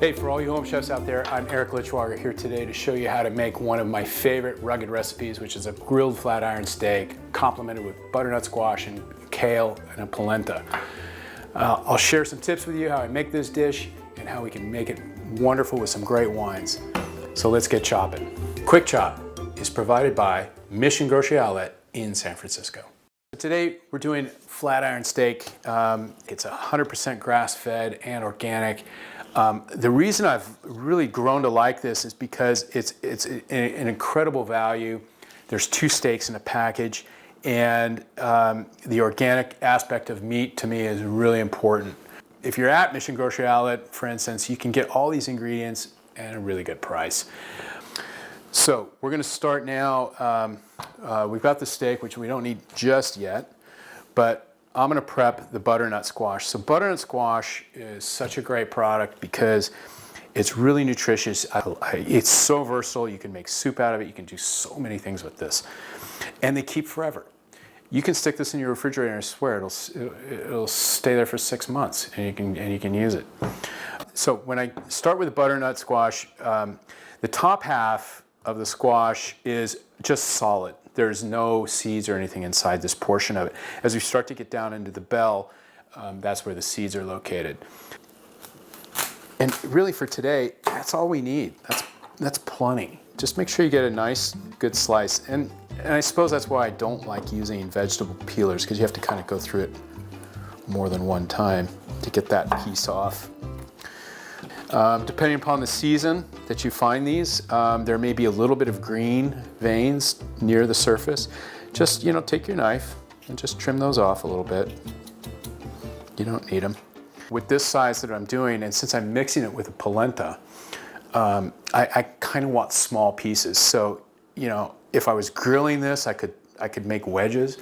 Hey, for all you home chefs out there, I'm Eric Liittschwager here today to show you how to make one of my favorite rugged recipes, which is a grilled flat iron steak complemented with butternut squash and kale and a polenta. I'll share some tips with you how I make this dish and how we can make it wonderful with some great wines. So let's get chopping. Quick Chop is provided by Mission Grocery Outlet in San Francisco. Today we're doing flat iron steak. It's 100% grass-fed and organic. The reason I've really grown to like this is because it's an incredible value. There's 2 steaks in a package, and the organic aspect of meat to me is really important. If you're at Mission Grocery Outlet, for instance, you can get all these ingredients at a really good price. So we're going to start now. We've got the steak, which we don't need just yet, but I'm going to prep the butternut squash. So butternut squash is such a great product because it's really nutritious. It's so versatile. You can make soup out of it. You can do so many things with this. And they keep forever. You can stick this in your refrigerator and I swear it'll stay there for 6 months and you can use it. So when I start with the butternut squash, the top half of the squash is just solid. There's no seeds or anything inside this portion of it. As we start to get down into the bell, that's where the seeds are located. And really for today, that's all we need. That's plenty. Just make sure you get a nice, good slice. And I suppose that's why I don't like using vegetable peelers, because you have to kind of go through it more than one time to get that piece off. Depending upon the season that you find these, there may be a little bit of green veins near the surface. Just, take your knife and just trim those off a little bit. You don't need them. With this size that I'm doing, and since I'm mixing it with a polenta, I kind of want small pieces. So, if I was grilling this, I could make wedges.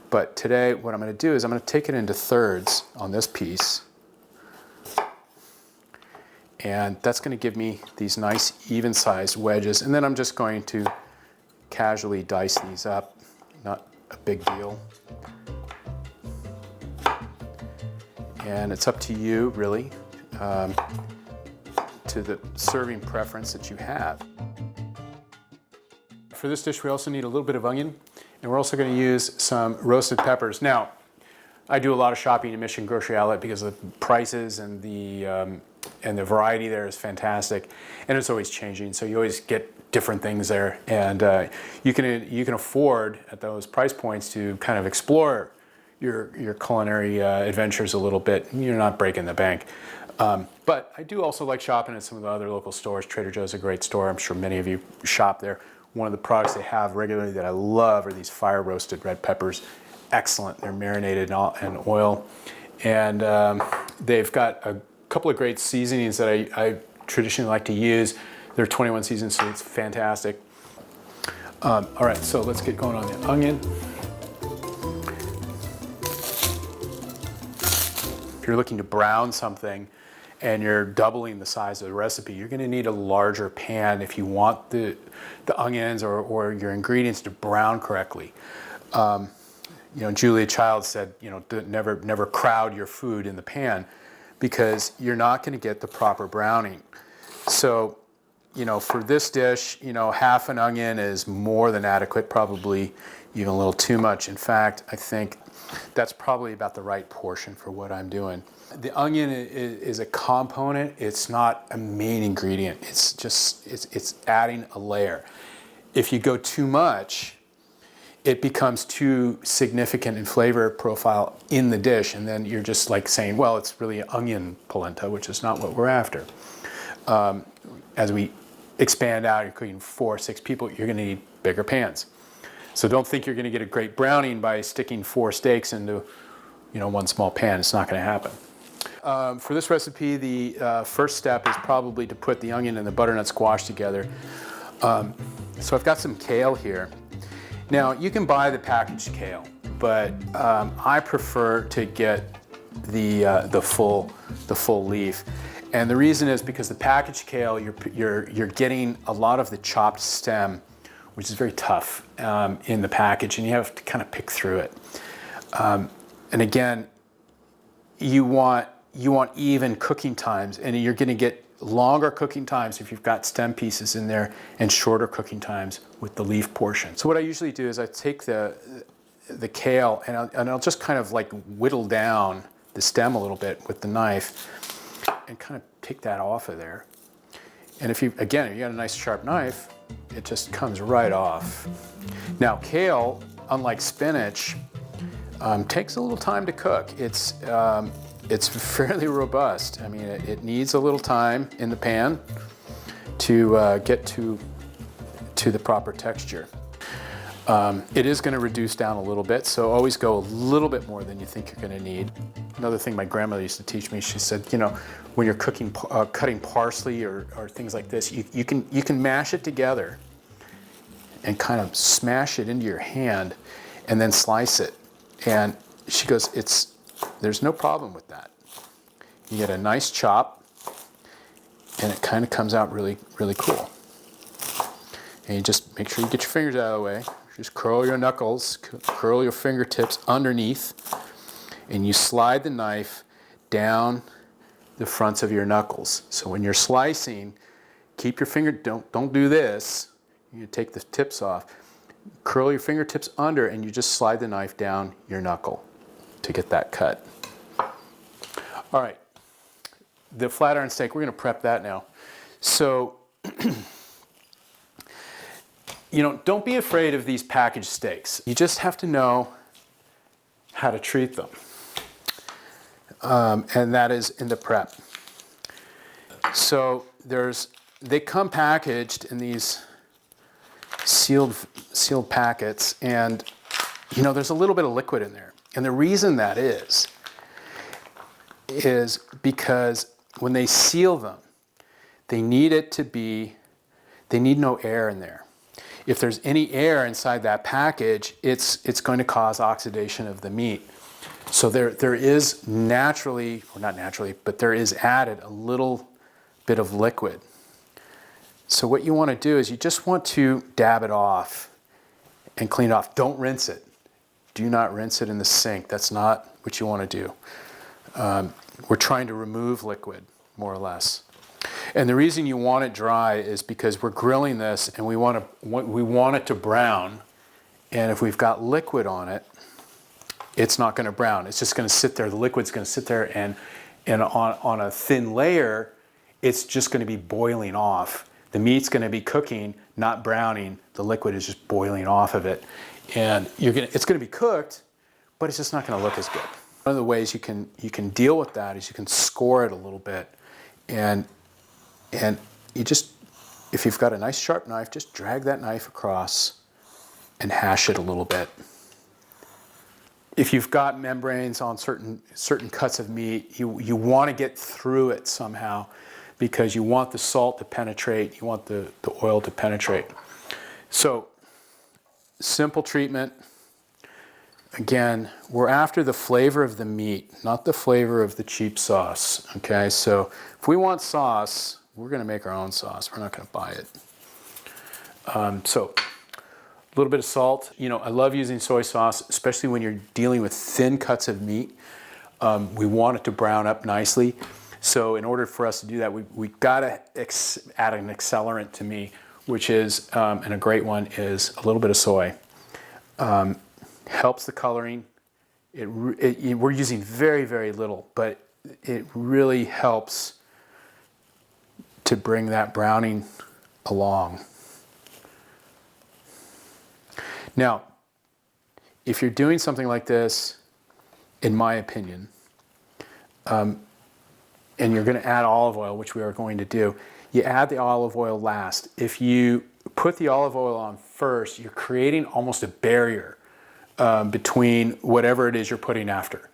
But today, what I'm going to do is I'm going to take it into thirds on this piece. And that's going to give me these nice even-sized wedges. And then I'm just going to casually dice these up. Not a big deal. And it's up to you, really, to the serving preference that you have. For this dish, we also need a little bit of onion. And we're also going to use some roasted peppers. Now, I do a lot of shopping in Mission Grocery Outlet because of the prices and the variety there is fantastic, and it's always changing. So you always get different things there, and you can afford at those price points to kind of explore your culinary adventures a little bit. You're not breaking the bank. But I do also like shopping at some of the other local stores. Trader Joe's a great store. I'm sure many of you shop there. One of the products they have regularly that I love are these fire roasted red peppers. Excellent. They're marinated in oil, and they've got a couple of great seasonings that I traditionally like to use. They're 21 seasons, so it's fantastic. All right, so let's get going on the onion. If you're looking to brown something and you're doubling the size of the recipe, you're going to need a larger pan if you want the onions or your ingredients to brown correctly. Julia Child said, never crowd your food in the pan, because you're not going to get the proper browning. So, for this dish, half an onion is more than adequate, probably even a little too much. In fact, I think that's probably about the right portion for what I'm doing. The onion is a component. It's not a main ingredient. It's adding a layer. If you go too much, it becomes too significant in flavor profile in the dish, and then you're just like saying, well, it's really onion polenta, which is not what we're after. As we expand out, you're cooking 4 or 6 people, you're going to need bigger pans. So don't think you're going to get a great browning by sticking 4 steaks into, one small pan. It's not going to happen. For this recipe, the first step is probably to put the onion and the butternut squash together. So I've got some kale here. Now, you can buy the packaged kale, but I prefer to get the full leaf, and the reason is because the packaged kale, you're getting a lot of the chopped stem, which is very tough in the package, and you have to kind of pick through it. And again, you want even cooking times, and you're going to get longer cooking times if you've got stem pieces in there and shorter cooking times with the leaf portion. So what I usually do is I take the kale and I'll just kind of like whittle down the stem a little bit with the knife and kind of take that off of there. And if you got a nice sharp knife, it just comes right off. Now kale, unlike spinach, takes a little time to cook. It's fairly robust. I mean, it needs a little time in the pan to get to the proper texture. It is going to reduce down a little bit, so always go a little bit more than you think you're going to need. Another thing my grandmother used to teach me, she said, you know, when you're cutting parsley or things like this, you can mash it together and kind of smash it into your hand and then slice it. And she goes, there's no problem with that. You get a nice chop and it kind of comes out really, really cool. And you just make sure you get your fingers out of the way. Just curl your knuckles, curl your fingertips underneath, and you slide the knife down the fronts of your knuckles. So when you're slicing, keep your finger, don't do this. You take the tips off. Curl your fingertips under and you just slide the knife down your knuckle to get that cut. All right, the flat iron steak, we're gonna prep that now. So, you know, don't be afraid of these packaged steaks. You just have to know how to treat them. And that is in the prep. So they come packaged in these sealed packets, and you know, there's a little bit of liquid in there. And the reason that is because when they seal them, they need no air in there. If there's any air inside that package, it's going to cause oxidation of the meat. So there is naturally, or not naturally, but there is added a little bit of liquid. So what you want to do is you just want to dab it off and clean it off. Don't rinse it. Do not rinse it in the sink. That's not what you want to do. We're trying to remove liquid, more or less. And the reason you want it dry is because we're grilling this and we want it to brown. And if we've got liquid on it, it's not going to brown. It's just going to sit there. The liquid's going to sit there, and on a thin layer, it's just going to be boiling off. The meat's going to be cooking, not browning. The liquid is just boiling off of it. And it's going to be cooked, but it's just not going to look as good. One of the ways you can deal with that is you can score it a little bit. And you just, if you've got a nice sharp knife, just drag that knife across and hash it a little bit. If you've got membranes on certain cuts of meat, you want to get through it somehow because you want the salt to penetrate, you want the oil to penetrate. So, simple treatment. Again, we're after the flavor of the meat, not the flavor of the cheap sauce. Okay, so if we want sauce, we're going to make our own sauce. We're not going to buy it. So, a little bit of salt. You know, I love using soy sauce, especially when you're dealing with thin cuts of meat. We want it to brown up nicely. So in order for us to do that, we got to add an accelerant to me, which is, and a great one, is a little bit of soy. Helps the coloring. We're using very, very little, but it really helps to bring that browning along. Now, if you're doing something like this, in my opinion, and you're going to add olive oil, which we are going to do, you add the olive oil last. If you put the olive oil on first, you're creating almost a barrier between whatever it is you're putting after,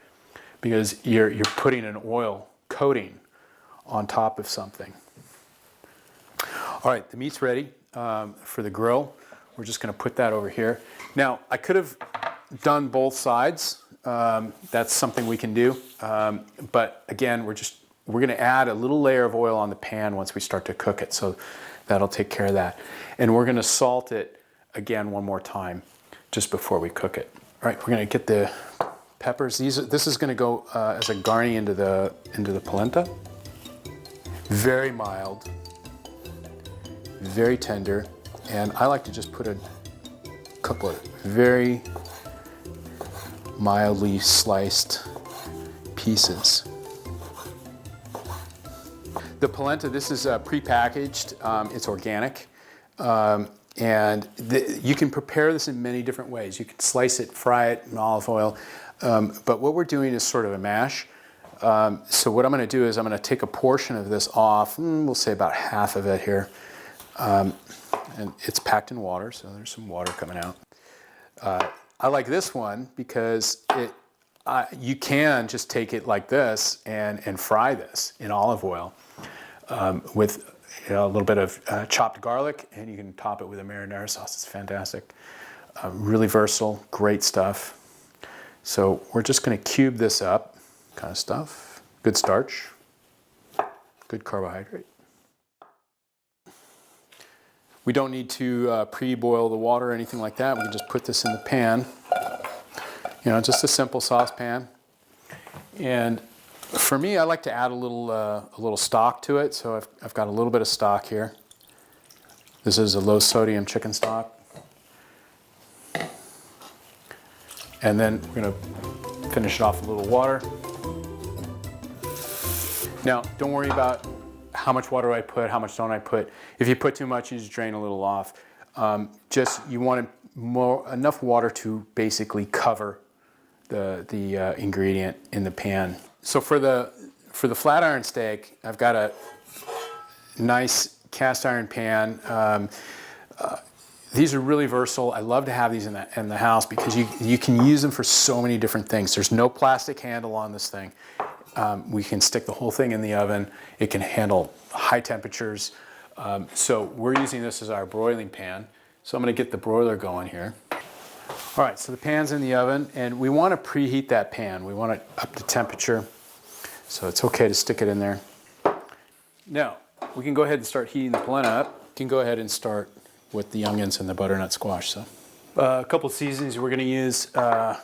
because you're putting an oil coating on top of something. All right, the meat's ready for the grill. We're just going to put that over here. Now, I could have done both sides. That's something we can do. But again, we're going to add a little layer of oil on the pan once we start to cook it. So that'll take care of that. And we're going to salt it again one more time just before we cook it. All right, we're going to get the peppers. This is going to go as a garni into the polenta. Very mild, very tender, and I like to just put a couple of very mildly sliced pieces. The polenta, this is pre-packaged, it's organic, and you can prepare this in many different ways. You can slice it, fry it in olive oil, but what we're doing is sort of a mash. So what I'm going to do is I'm going to take a portion of this off, we'll say about half of it here, and it's packed in water, so there's some water coming out. I like this one because you can just take it like this and fry this in olive oil with a little bit of chopped garlic, and you can top it with a marinara sauce. It's fantastic. Really versatile, great stuff. So we're just going to cube this up, kind of stuff. Good starch, good carbohydrate. We don't need to pre-boil the water or anything like that. We can just put this in the pan. Just a simple saucepan. And for me, I like to add a little stock to it. So I've got a little bit of stock here. This is a low sodium chicken stock. And then we're going to finish it off with a little water. Now, don't worry about how much water I put, how much don't I put. If you put too much, you just drain a little off. You want enough water to basically cover the ingredient in the pan. So for the flat iron steak, I've got a nice cast iron pan. These are really versatile. I love to have these in the house because you can use them for so many different things. There's no plastic handle on this thing. We can stick the whole thing in the oven. It can handle high temperatures. So we're using this as our broiling pan. So I'm going to get the broiler going here. All right, so the pan's in the oven, and we want to preheat that pan. We want it up to temperature, so it's okay to stick it in there. Now, we can go ahead and start heating the polenta up. You can go ahead and start with the onions and the butternut squash. So, a couple of seasonings we're going to use.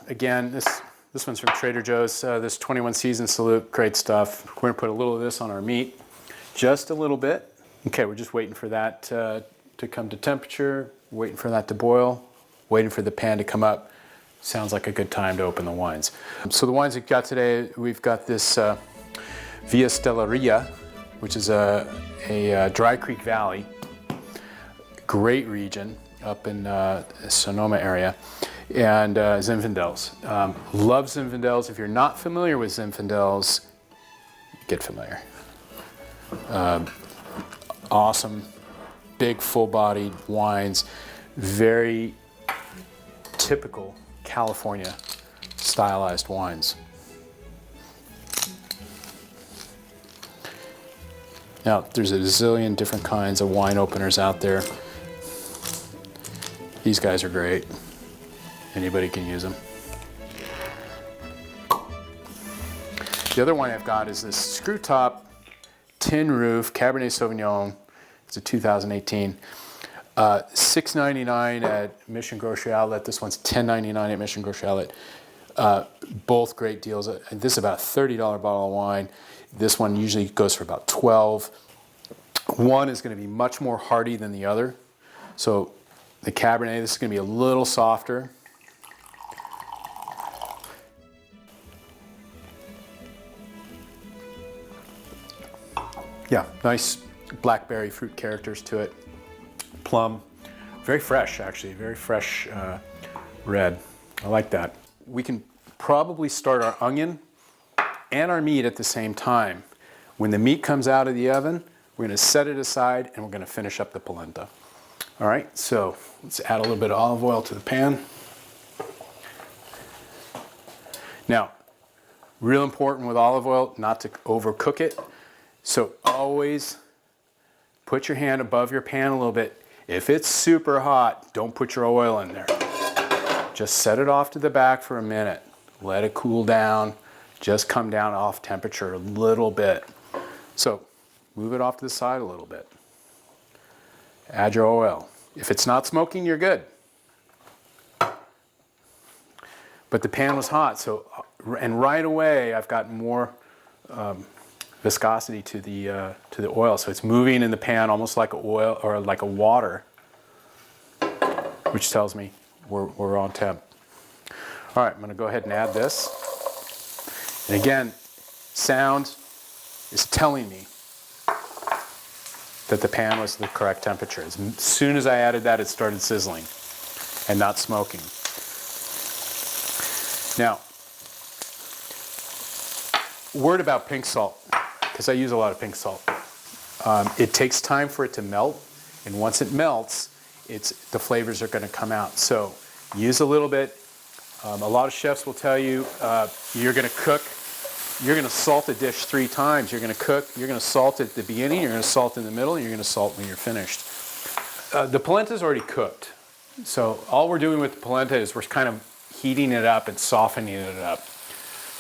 Again, this one's from Trader Joe's. This 21 season salute, great stuff. We're going to put a little of this on our meat, just a little bit. Okay, we're just waiting for that to come to temperature, waiting for that to boil, waiting for the pan to come up. Sounds like a good time to open the wines. So the wines we've got today, we've got this Via Stellaria, which is a Dry Creek Valley. Great region up in Sonoma area. And Zinfandels. Love Zinfandels. If you're not familiar with Zinfandels, get familiar. Awesome, big, full-bodied wines. Very typical California stylized wines. Now, there's a zillion different kinds of wine openers out there. These guys are great. Anybody can use them. The other wine I've got is this screw top tin roof Cabernet Sauvignon. It's a 2018. $6.99 at Mission Grocery Outlet. This one's $10.99 at Mission Grocery Outlet. Both great deals. This is about a $30 bottle of wine. This one usually goes for about $12. One is going to be much more hearty than the other. So the Cabernet, this is going to be a little softer. Yeah, nice blackberry fruit characters to it. Plum, very fresh actually, very fresh red. I like that. We can probably start our onion and our meat at the same time. When the meat comes out of the oven, we're going to set it aside and we're going to finish up the polenta. All right, so let's add a little bit of olive oil to the pan. Now, real important with olive oil, not to overcook it. So always put your hand above your pan a little bit. If it's super hot, don't put your oil in there. Just set it off to the back for a minute. Let it cool down. Just come down off temperature a little bit. So move it off to the side a little bit. Add your oil. If it's not smoking, you're good. But the pan was hot, so and right away I've got more viscosity to the oil. So it's moving in the pan almost like oil or like a water, which tells me we're on temp. All right, I'm going to go ahead and add this. And again, sound is telling me that the pan was the correct temperature. As soon as I added that, it started sizzling and not smoking. Now, word about pink salt, because I use a lot of pink salt. It takes time for it to melt, and once it melts, the flavors are going to come out. So use a little bit. A lot of chefs will tell you you're going to cook, you're going to salt a dish 3 times. You're going to cook, you're going to salt at the beginning, you're going to salt in the middle, and you're going to salt when you're finished. The polenta is already cooked. So all we're doing with the polenta is we're kind of heating it up and softening it up.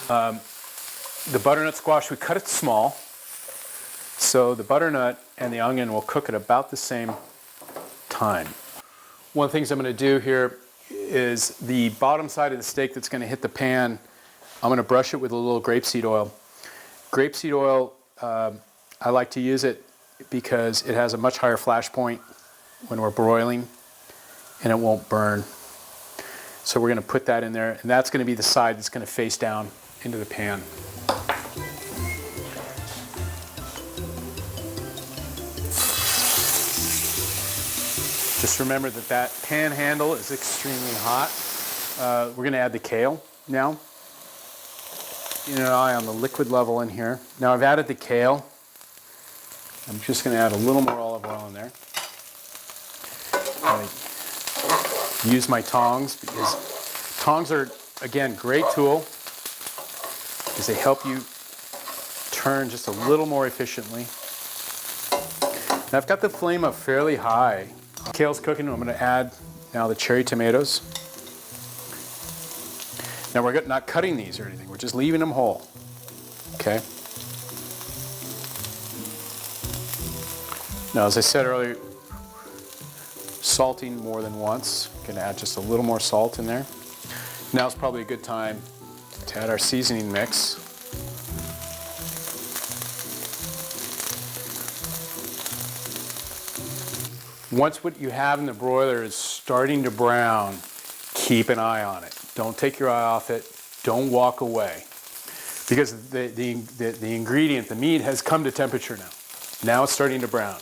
The butternut squash, we cut it small. So the butternut and the onion will cook at about the same time. One of the things I'm going to do here is the bottom side of the steak that's going to hit the pan, I'm going to brush it with a little grapeseed oil. Grapeseed oil, I like to use it because it has a much higher flash point when we're broiling and it won't burn. So we're going to put that in there, and that's going to be the side that's going to face down into the pan. Just remember that pan handle is extremely hot. We're going to add the kale now. Keep an eye on the liquid level in here. Now I've added the kale. I'm just going to add a little more olive oil in there. I use my tongs because tongs are, again, great tool because they help you turn just a little more efficiently. Now I've got the flame up fairly high. Kale's cooking. I'm going to add now the cherry tomatoes. Now we're not cutting these or anything. We're just leaving them whole. Okay. Now, as I said earlier, salting more than once. Going to add just a little more salt in there. Now is probably a good time to add our seasoning mix. Once what you have in the broiler is starting to brown, keep an eye on it. Don't take your eye off it. Don't walk away. Because the ingredient, the meat, has come to temperature now. Now it's starting to brown.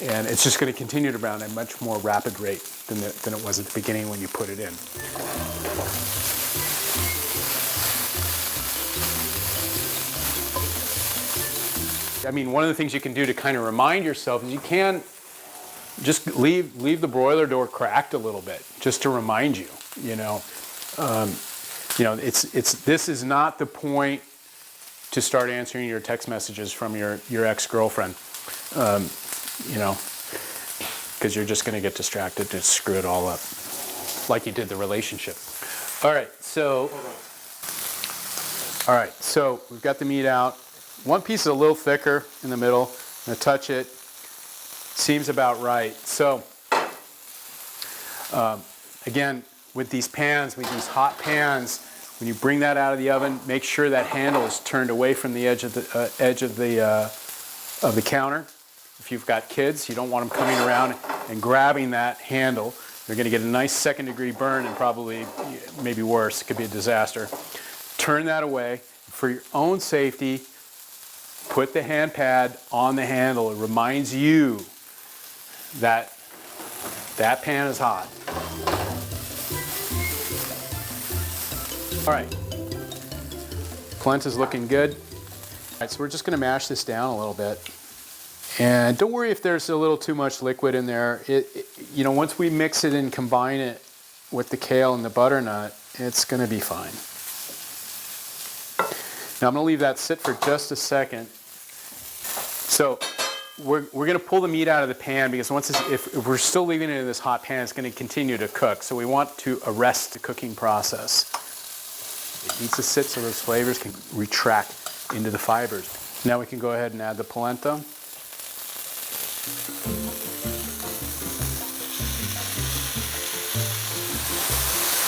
And it's just going to continue to brown at a much more rapid rate than it was at the beginning when you put it in. I mean, one of the things you can do to kind of remind yourself is you can just leave the broiler door cracked a little bit, just to remind you. This is not the point to start answering your text messages from your ex-girlfriend. Because you're just going to get distracted and screw it all up, like you did the relationship. All right, so we've got the meat out. One piece is a little thicker in the middle. I'm going to touch it. Seems about right. So, again, with these pans, with these hot pans, when you bring that out of the oven, make sure that handle is turned away from the edge of the counter. If you've got kids, you don't want them coming around and grabbing that handle. They're going to get a nice second-degree burn and probably, maybe worse, it could be a disaster. Turn that away. For your own safety, put the hand pad on the handle. It reminds you that that pan is hot. All right, polenta's looking good. All right, so we're just going to mash this down a little bit. And don't worry if there's a little too much liquid in there. Once we mix it and combine it with the kale and the butternut, it's going to be fine. Now I'm going to leave that sit for just a second. So we're going to pull the meat out of the pan because if we're still leaving it in this hot pan, it's going to continue to cook. So we want to arrest the cooking process. It needs to sit so those flavors can retract into the fibers. Now we can go ahead and add the polenta.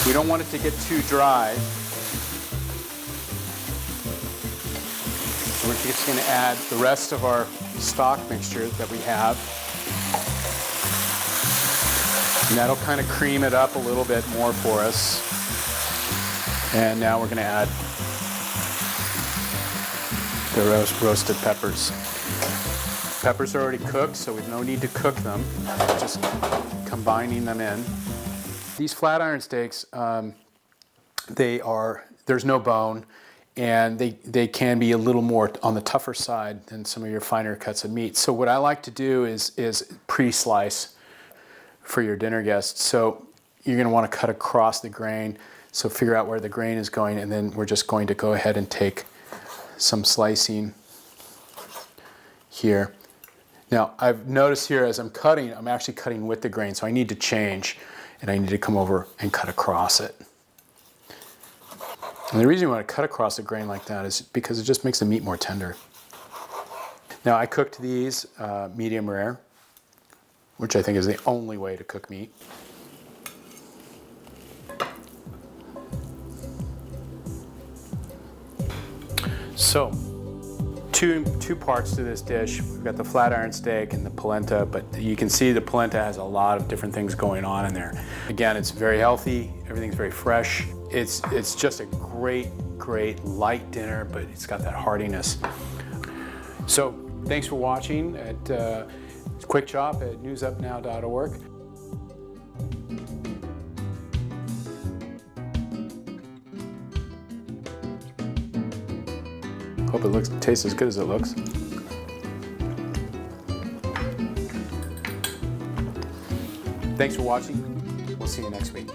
We don't want it to get too dry. We're just going to add the rest of our stock mixture that we have. And that'll kind of cream it up a little bit more for us. And now we're going to add the roasted peppers. Peppers are already cooked, so we have no need to cook them. Just combining them in. These flat iron steaks, there's no bone, and they can be a little more on the tougher side than some of your finer cuts of meat. So what I like to do is pre-slice for your dinner guests. So you're going to want to cut across the grain. So figure out where the grain is going, and then we're just going to go ahead and take some slicing here. Now I've noticed here as I'm cutting, I'm actually cutting with the grain, so I need to change, and I need to come over and cut across it. And the reason you want to cut across the grain like that is because it just makes the meat more tender. Now I cooked these medium rare, which I think is the only way to cook meat. So, two parts to this dish. We've got the flat iron steak and the polenta, but you can see the polenta has a lot of different things going on in there. Again, it's very healthy, everything's very fresh. It's just a great light dinner, but it's got that heartiness. So, thanks for watching at Quick Chop at newsupnow.org. Hope it tastes as good as it looks. Thanks for watching. We'll see you next week.